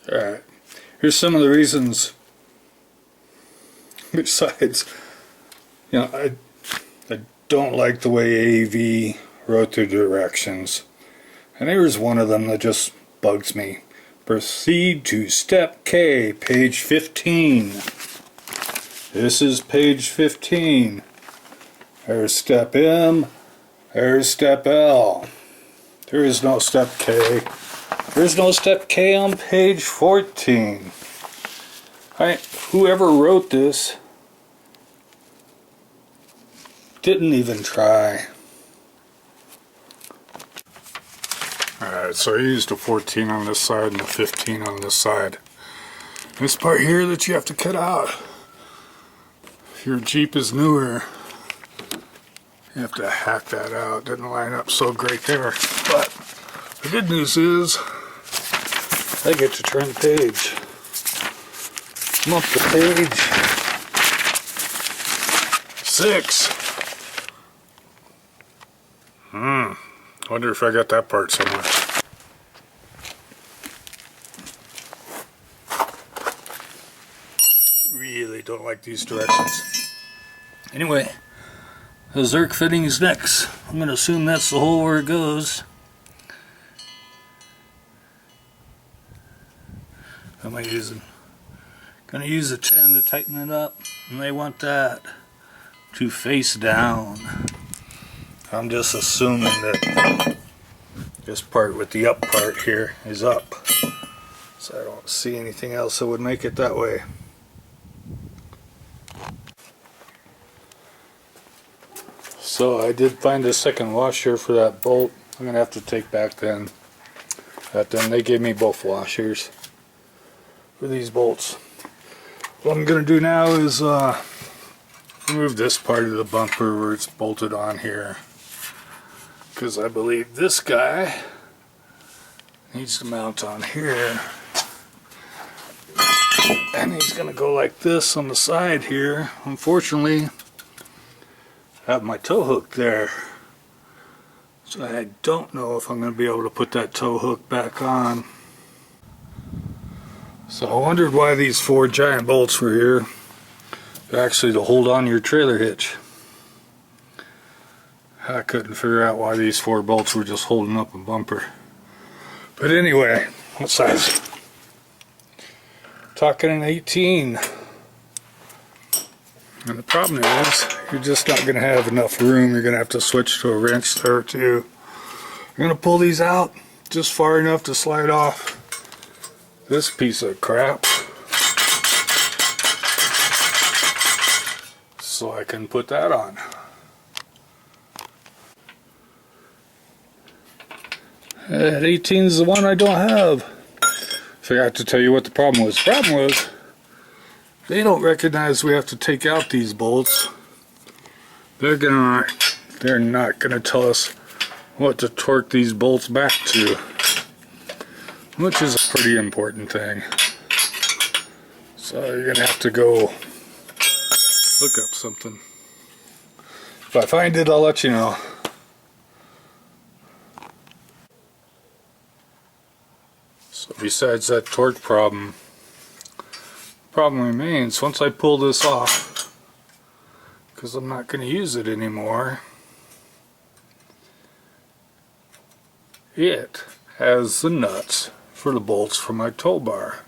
Alright, here's some of the reasons. Besides, I don't like the way AEV wrote their directions. And here's one of them that just bugs me. Proceed to step K, page 15. This is page 15. There's step M. There's step L. There is no step K. There's no step K on page 14. Whoever wrote this didn't even try. Alright, so I used a 14 on this side and a 15 on this side. This part here that you have to cut out. If your Jeep is newer, you have to hack that out. Didn't line up so great there. But the good news is I get to turn the page. I'm up to page 6. Wonder if I got that part somewhere. Really don't like these directions. Anyway, the Zerk fitting is next. I'm going to assume that's the hole where it goes. What am I using? Going to use a 10 to tighten it up, and they want that to face down. I'm just assuming that this part with the up part here is up, so I don't see anything else that would make it that way. So I did find a second washer for that bolt. I'm going to have to take back then. They gave me both washers for these bolts. What I'm going to do now is remove this part of the bumper where it's bolted on here, because I believe this guy needs to mount on here, and he's going to go like this on the side here. Unfortunately, I have my tow hook there, so I don't know if I'm going to be able to put that tow hook back on. So I wondered why these 4 giant bolts were here. They're actually to hold on your trailer hitch. I couldn't figure out why these 4 bolts were just holding up a bumper. But anyway, what size? Talking an 18. And the problem is, you're just not going to have enough room. You're going to have to switch to a wrench there too. You're going to pull these out just far enough to slide off this piece of crap, so I can put that on. That 18 is the one I don't have. Forgot to tell you what the problem was. The problem was, they don't recognize we have to take out these bolts. They're not gonna tell us what to torque these bolts back to, which is a pretty important thing. So you're gonna have to go look up something. If I find it, I'll let you know. So besides that torque problem remains once I pull this off, because I'm not going to use it anymore. It has the nuts for the bolts for my tow bar.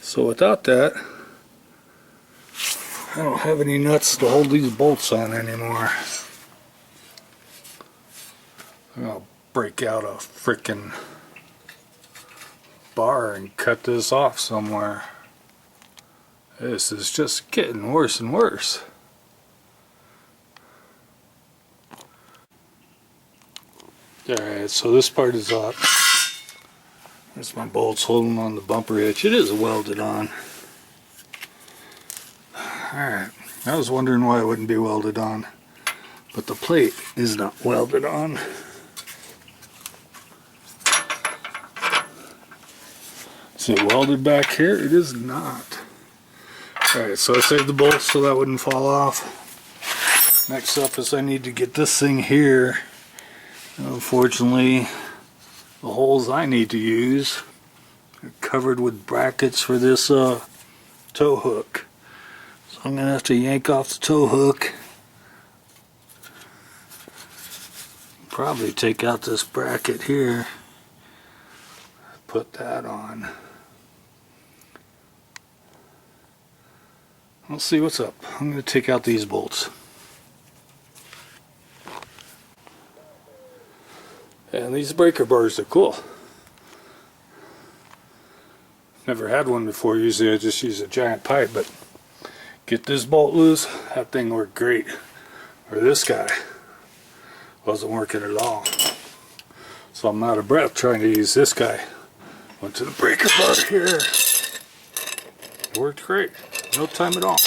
So without that, I don't have any nuts to hold these bolts on anymore. I'll break out a frickin' bar and cut this off somewhere. This is just getting worse and worse. Alright, so this part is up. There's my bolts holding on the bumper hitch. It is welded on. Alright, I was wondering why it wouldn't be welded on, but the plate is not welded on. Is it welded back here? It is not. Alright, so I saved the bolts so that wouldn't fall off. Next up is I need to get this thing here Unfortunately, the holes I need to use are covered with brackets for this tow hook. So I'm going to have to yank off the tow hook. Probably take out this bracket here. Put that on. Let's see what's up. I'm going to take out these bolts. And these breaker bars are cool. Never had one before. Usually I just use a giant pipe, but get this bolt loose, that thing worked great. Or this guy wasn't working at all. So I'm out of breath trying to use this guy. Went to the breaker bar here. It worked great. No time at all.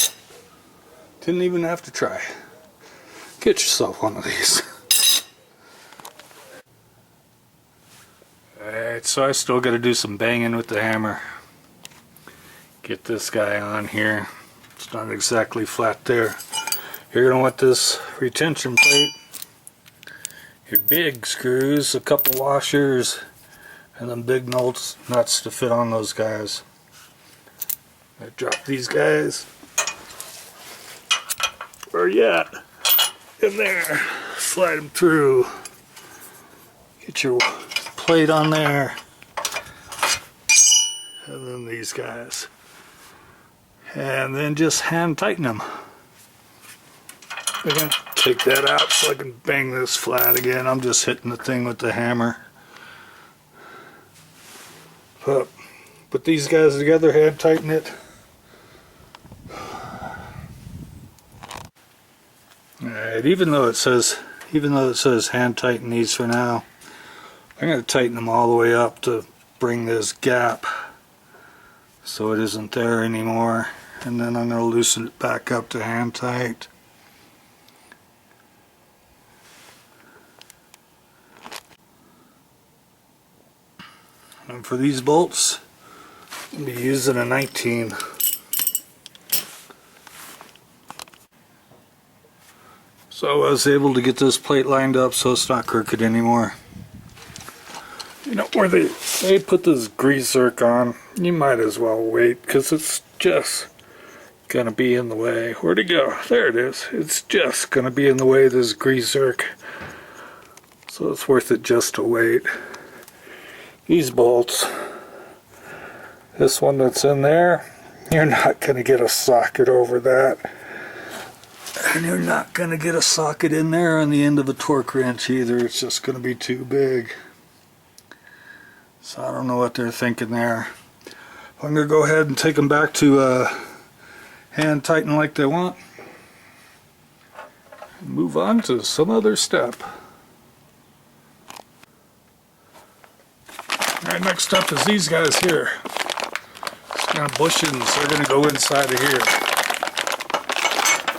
Didn't even have to try. Get yourself one of these. Alright, so I still got to do some banging with the hammer. Get this guy on here. It's not exactly flat there. You're going to want this retention plate, your big screws, a couple washers, and then big nuts to fit on those guys. I drop these guys. Where you at? In there. Slide them through. Get your plate on there. And then these guys. And then just hand tighten them. I'm going to take that out so I can bang this flat again. I'm just hitting the thing with the hammer. Put these guys together, hand tighten it. Alright, even though it says hand tighten these for now, I'm going to tighten them all the way up to bring this gap so it isn't there anymore, and then I'm going to loosen it back up to hand tight. And for these bolts, I'll be using a 19. So I was able to get this plate lined up so it's not crooked anymore. You know, where they put this grease zerk on, you might as well wait, because it's just gonna be in the way. Where'd it go? There it is. It's just gonna be in the way of this grease zerk. So it's worth it just to wait. These bolts, this one that's in there, you're not gonna get a socket over that. And you're not gonna get a socket in there on the end of a torque wrench either. It's just gonna be too big. So I don't know what they're thinking there. I'm going to go ahead and take them back to hand tighten like they want. And move on to some other step. Alright, next up is these guys here. These kind of bushings, they're going to go inside of here.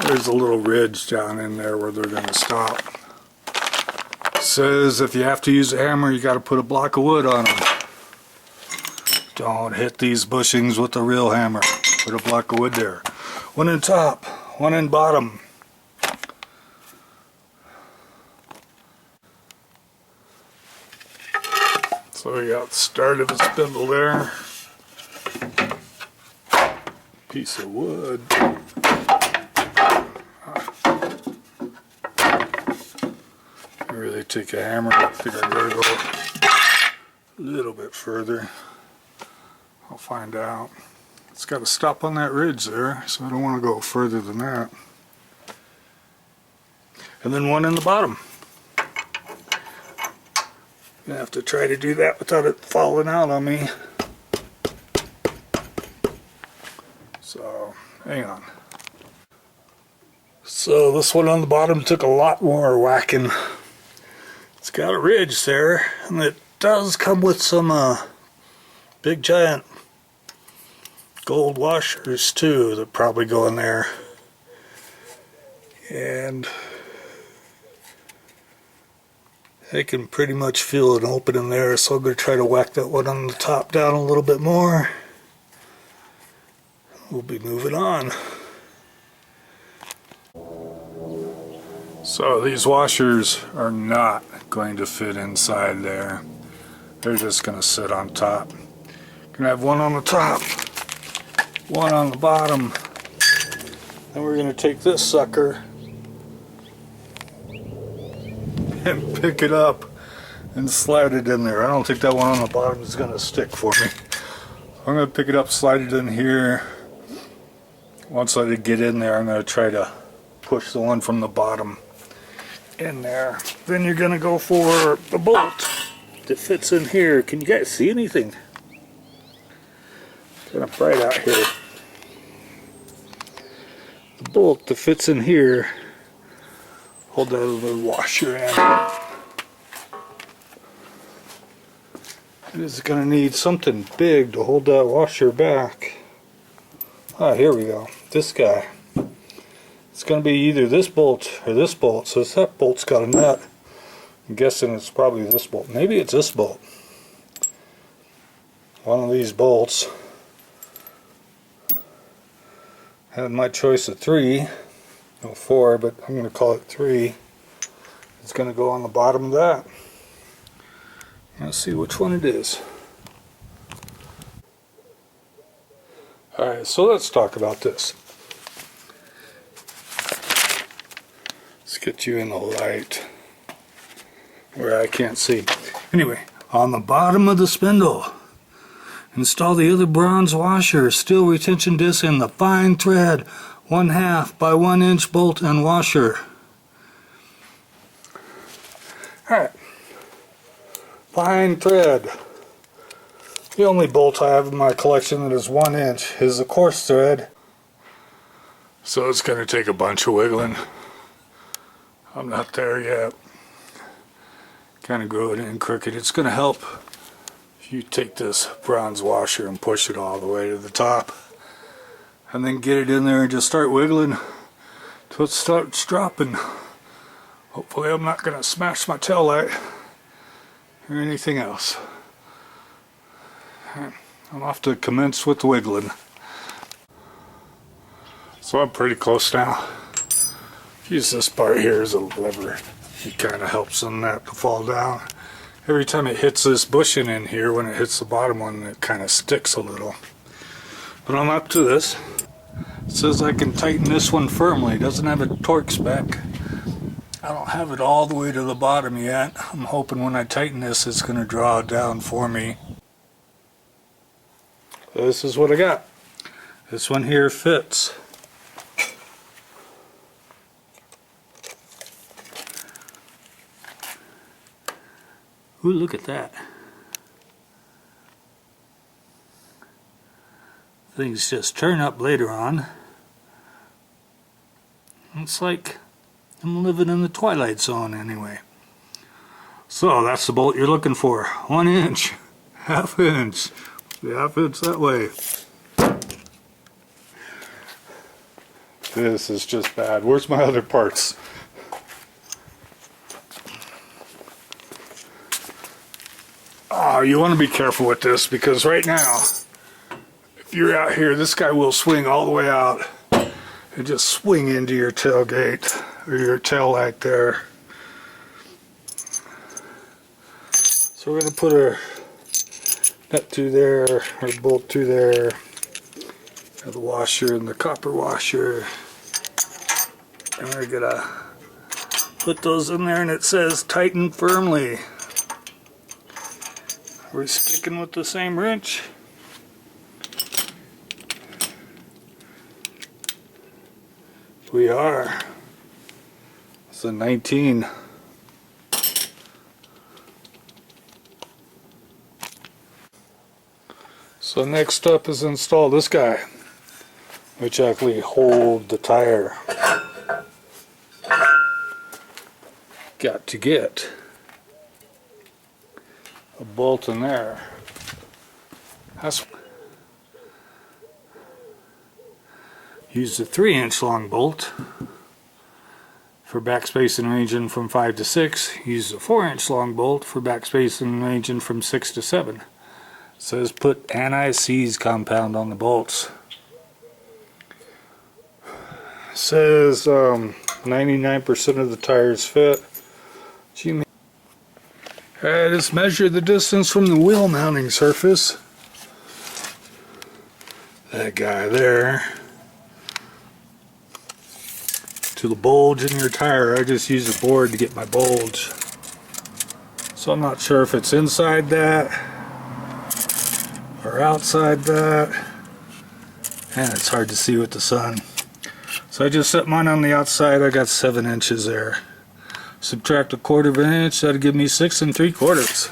There's a little ridge down in there where they're going to stop. It says if you have to use a hammer, you got to put a block of wood on them. Don't hit these bushings with a real hammer. Put a block of wood there. One in top, one in bottom. So we got the start of the spindle there. Piece of wood. I really take a hammer. I think I gotta go a little bit further. I'll find out. It's got to stop on that ridge there, so I don't want to go further than that. And then one in the bottom. I have to try to do that without it falling out on me. So, hang on. So this one on the bottom took a lot more whacking. It's got a ridge there, and it does come with some big giant gold washers too that probably go in there. And I can pretty much feel an opening there, so I'm going to try to whack that one on the top down a little bit more. We'll be moving on. So these washers are not going to fit inside there. They're just going to sit on top. Gonna have one on the top, one on the bottom. Then we're going to take this sucker and pick it up and slide it in there. I don't think that one on the bottom is going to stick for me. I'm going to pick it up, slide it in here. Once I get in there, I'm going to try to push the one from the bottom in there. Then you're going to go for the bolt that fits in here. Can you guys see anything? It's kind of bright out here. The bolt that fits in here, hold that little washer in. It is going to need something big to hold that washer back. Ah, here we go. This guy. It's going to be either this bolt or this bolt. So that bolt's got a nut. I'm guessing it's probably this bolt. Maybe it's this bolt. One of these bolts. Had my choice of 3. No, 4, but I'm going to call it 3. It's going to go on the bottom of that. Let's see which one it is. Alright, so let's talk about this. Let's get you in the light where I can't see. Anyway, on the bottom of the spindle, install the other bronze washer, steel retention disc, and the fine thread 1/2 by 1 inch bolt and washer. Alright, fine thread. The only bolt I have in my collection that is 1 inch is the coarse thread. So it's going to take a bunch of wiggling. I'm not there yet. Kind of grow it in crooked. It's going to help if you take this bronze washer and push it all the way to the top. And then get it in there and just start wiggling till it starts dropping. Hopefully I'm not going to smash my tail light or anything else. I'm off to commence with the wiggling. So I'm pretty close now. Use this part here as a lever. It kind of helps on that to fall down. Every time it hits this bushing in here, when it hits the bottom one, it kind of sticks a little. But I'm up to this. It says I can tighten this one firmly. It doesn't have a torque spec. I don't have it all the way to the bottom yet. I'm hoping when I tighten this, it's going to draw it down for me. So this is what I got. This one here fits. Ooh, look at that. Things just turn up later on. It's like I'm living in the Twilight Zone anyway. So that's the bolt you're looking for. 1 inch, 1/2 inch. Yeah, it's that way. This is just bad. Where's my other parts? Oh, you want to be careful with this because right now, if you're out here, this guy will swing all the way out and just swing into your tailgate or your tail light there. So we're going to put our nut through there, or bolt through there, and the washer and the copper washer, and we're gonna put those in there, and it says tighten firmly. We're sticking with the same wrench. We are. It's a 19. So next up is install this guy, which actually hold the tire. Got to get a bolt in there. Use the 3-inch long bolt for backspacing ranging from 5 to 6. Use the 4-inch long bolt for backspacing ranging from 6 to 7. It says put anti-seize compound on the bolts. It says the 99% of the tires fit. Alright, let's measure the distance from the wheel mounting surface. That guy there. To the bulge in your tire. I just use a board to get my bulge. So I'm not sure if it's inside that or outside that. And it's hard to see with the sun. So I just set mine on the outside. I got 7 inches there. Subtract 1/4 of an inch, that'll give me 6 3/4.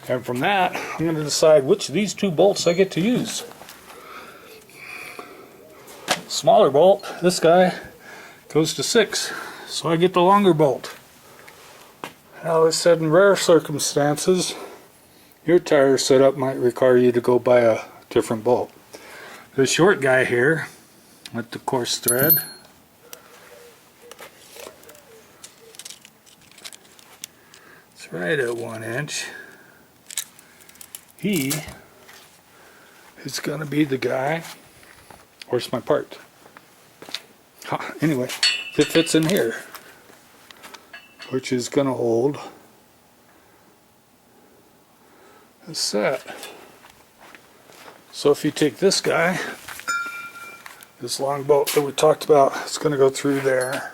And from that, I'm going to decide which of these 2 bolts I get to use. Smaller bolt, this guy, goes to 6, so I get the longer bolt. Now, as said, in rare circumstances, your tire setup might require you to go buy a different bolt. The short guy here, with the coarse thread, it's right at 1 inch. He is going to be the guy. Where's my part? Anyway, it fits in here, which is going to hold a set. So if you take this guy, this long bolt that we talked about, it's going to go through there.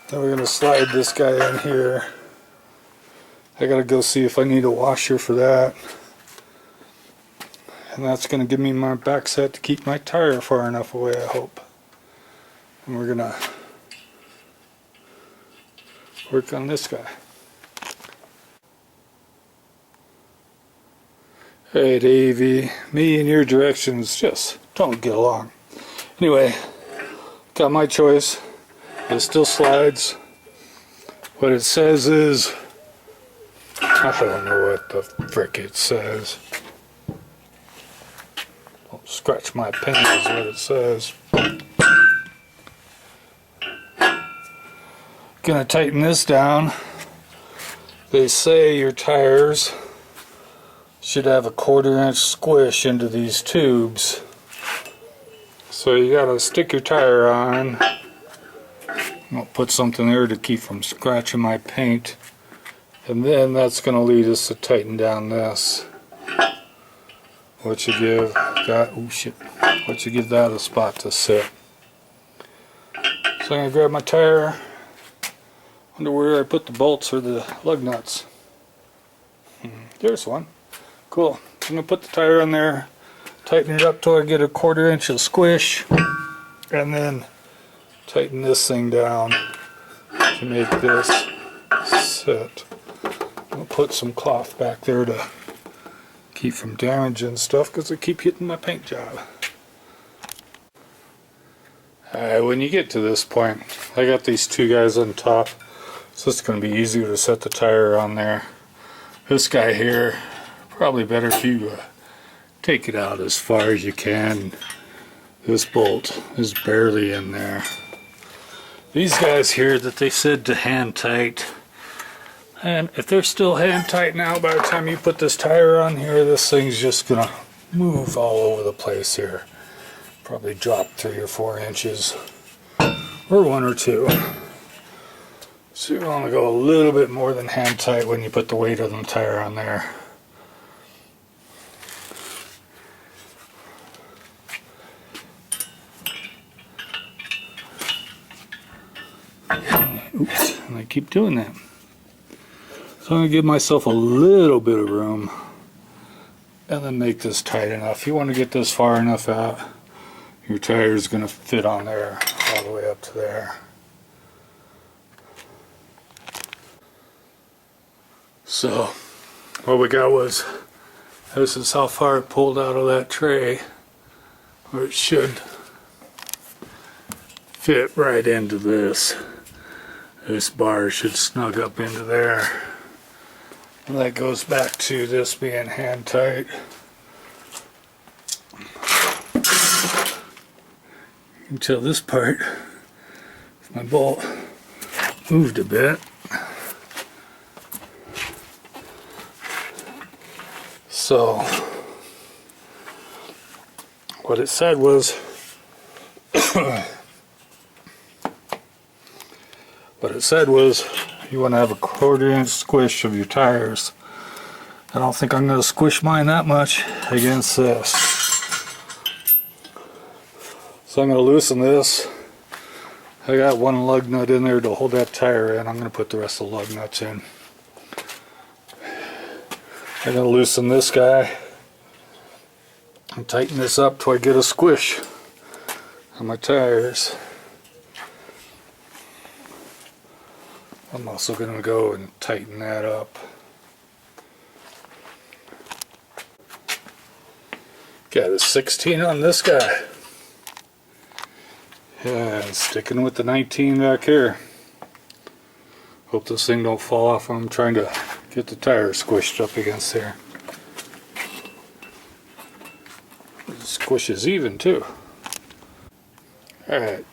Then we're going to slide this guy in here. I got to go see if I need a washer for that. And that's going to give me my back set to keep my tire far enough away, I hope. And we're going to work on this guy. Alright, AEV, me and your directions just don't get along. Anyway, got my choice. It still slides. What it says is, I don't know what the frick it says. Don't scratch my pen is what it says. Gonna tighten this down. They say your tires should have a 1/4 inch squish into these tubes. So you gotta stick your tire on. I'll put something there to keep from scratching my paint. And then that's going to lead us to tighten down this. What you give that, oh shit, what you give that a spot to sit. So I'm going to grab my tire. Wonder where I put the bolts or the lug nuts. There's one. Cool. I'm going to put the tire on there, tighten it up till I get a 1/4 inch of squish, and then tighten this thing down to make this sit. I'll put some cloth back there to keep from damaging stuff because I keep hitting my paint job. Alright, when you get to this point, I got these 2 guys on top, so it's going to be easier to set the tire on there. This guy here, probably better if you take it out as far as you can. This bolt is barely in there. These guys here that they said to hand tight, and if they're still hand tight now, by the time you put this tire on here, this thing's just gonna move all over the place here. Probably drop 3 or 4 inches, or 1 or 2. So you want to go a little bit more than hand tight when you put the weight of the tire on there. Oops, and I keep doing that. So I'm going to give myself a little bit of room and then make this tight enough. You want to get this far enough out, your tire is going to fit on there all the way up to there. So what we got was, this is how far it pulled out of that tray, where it should fit right into this. This bar should snug up into there. And that goes back to this being hand tight. Until this part, if my bolt moved a bit. So So what it said was you want to have a 1/4 inch squish of your tires. I don't think I'm going to squish mine that much against this. So I'm going to loosen this. I got one lug nut in there to hold that tire in. I'm going to put the rest of the lug nuts in. I'm going to loosen this guy and tighten this up till I get a squish on my tires. I'm also going to go and tighten that up. Got a 16 on this guy. Yeah, sticking with the 19 back here. Hope this thing don't fall off when I'm trying to get the tire squished up against there. It squishes even too. Alright,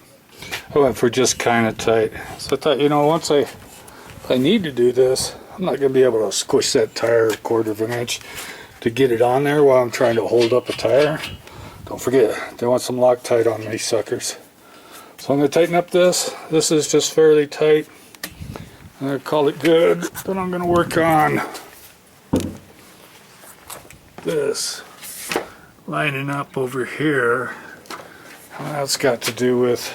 I went for just kind of tight. So I thought, you know, if I need to do this, I'm not going to be able to squish that tire a 1/4 inch to get it on there while I'm trying to hold up a tire. Don't forget, they want some Loctite on these suckers. So I'm going to tighten up this. This is just fairly tight. I'm going to call it good. Then I'm going to work on this lining up over here. And that's got to do with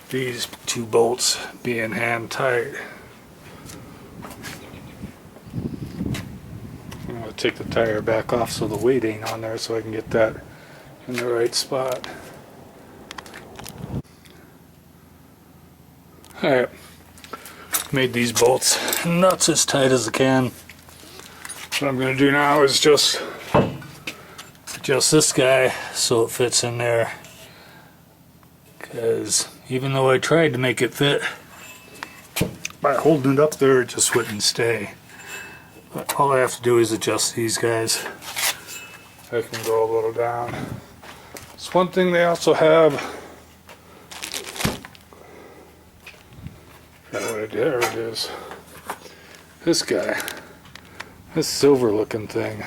these 2 bolts being hand tight. I'm going to take the tire back off so the weight ain't on there so I can get that in the right spot. Alright, made these bolts nuts as tight as I can. What I'm going to do now is just adjust this guy so it fits in there, because even though I tried to make it fit, by holding it up there it just wouldn't stay. But all I have to do is adjust these guys. I can go a little down. It's one thing they also have. There it is. This guy. This silver looking thing.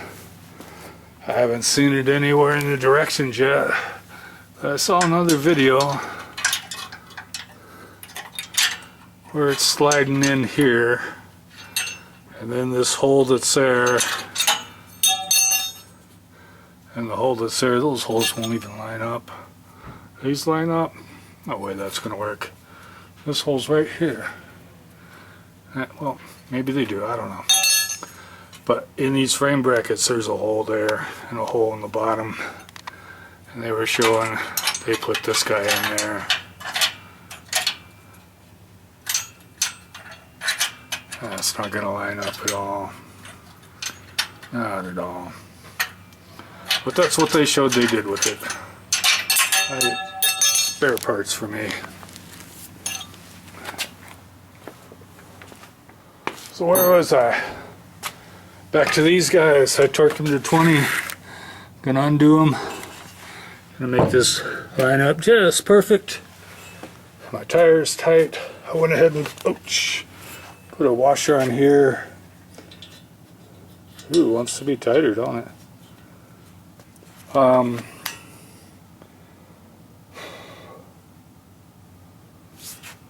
I haven't seen it anywhere in the directions yet. But I saw another video where it's sliding in here. And then this hole that's there. And the hole that's there, those holes won't even line up. These line up? No way that's going to work. This hole's right here. Well, maybe they do, I don't know. But in these frame brackets there's a hole there and a hole in the bottom. And they were showing they put this guy in there. That's not going to line up at all. Not at all. But that's what they showed they did with it. Spare parts for me. So where was I? Back to these guys. I torqued them to 20. Gonna undo them. Gonna make this line up just perfect. My tire's tight. I went ahead and put a washer on here. Ooh, it wants to be tighter, don't it?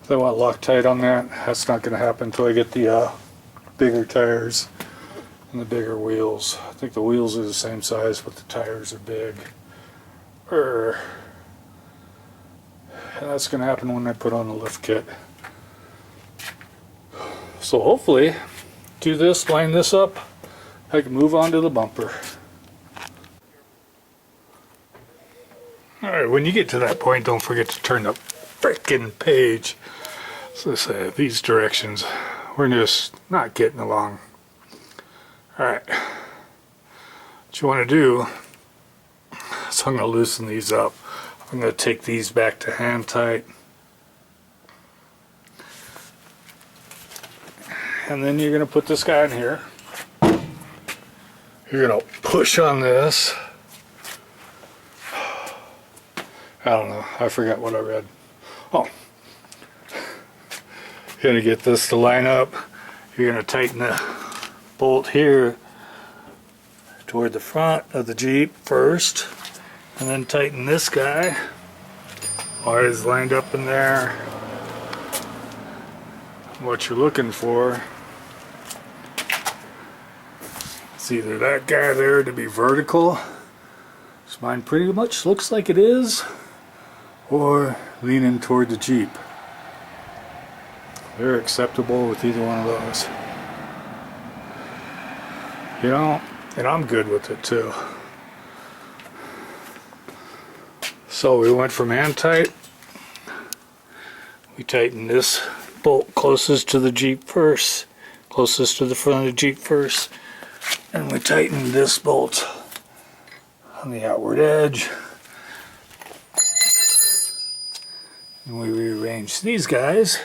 If I want Loctite on that, that's not going to happen until I get the bigger tires and the bigger wheels. I think the wheels are the same size, but the tires are big. And that's going to happen when I put on the lift kit. So hopefully, do this, line this up, I can move on to the bumper. Alright, when you get to that point, don't forget to turn the frickin' page. So say these directions, we're just not getting along. Alright, what you want to do, so I'm going to loosen these up. I'm going to take these back to hand tight. And then you're going to put this guy in here. You're going to push on this. I don't know, I forgot what I read. Oh, you're going to get this to line up. You're going to tighten the bolt here toward the front of the Jeep first, and then tighten this guy while he's lined up in there. What you're looking for is either that guy there to be vertical, which mine pretty much looks like it is, or leaning toward the Jeep. They're acceptable with either one of those. You know, and I'm good with it too. So we went from hand tight. We tightened this bolt closest to the Jeep first, closest to the front of the Jeep first, and we tightened this bolt on the outward edge. And we rearranged these guys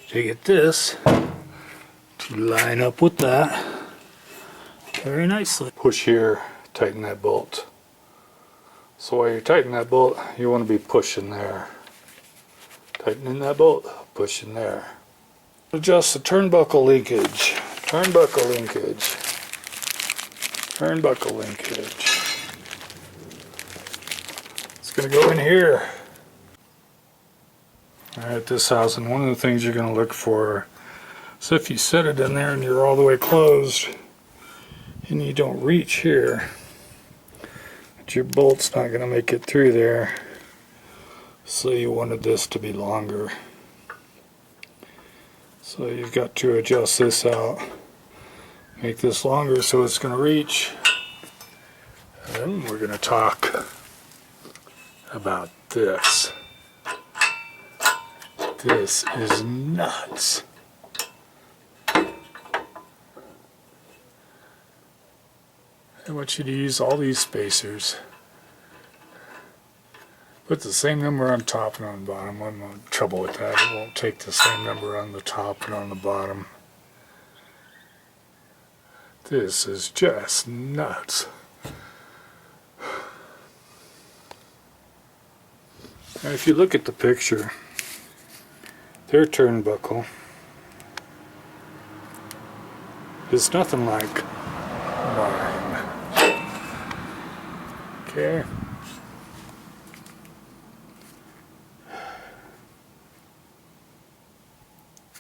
to get this to line up with that very nicely. Push here, tighten that bolt. So while you're tightening that bolt, you want to be pushing there. Tightening that bolt, pushing there. Adjust the turnbuckle linkage. Turnbuckle linkage. Turnbuckle linkage. It's going to go in here. Alright, this housing, one of the things you're going to look for is if you set it in there and you're all the way closed and you don't reach here, but your bolt's not going to make it through there. So you wanted this to be longer. So you've got to adjust this out. Make this longer so it's going to reach. And then we're going to talk about this. This is nuts. I want you to use all these spacers. Put the same number on top and on the bottom. I'm not in trouble with that. It won't take the same number on the top and on the bottom. This is just nuts. Now if you look at the picture, their turnbuckle is nothing like mine. Okay.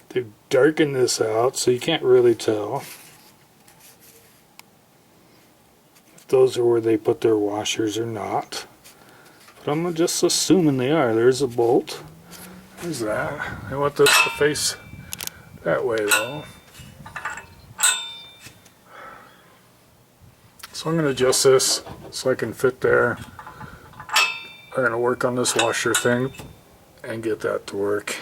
They've darkened this out so you can't really tell if those are where they put their washers or not. But I'm just assuming they are. There's a bolt. There's that. I want this to face that way though. So I'm going to adjust this so I can fit there. I'm going to work on this washer thing and get that to work.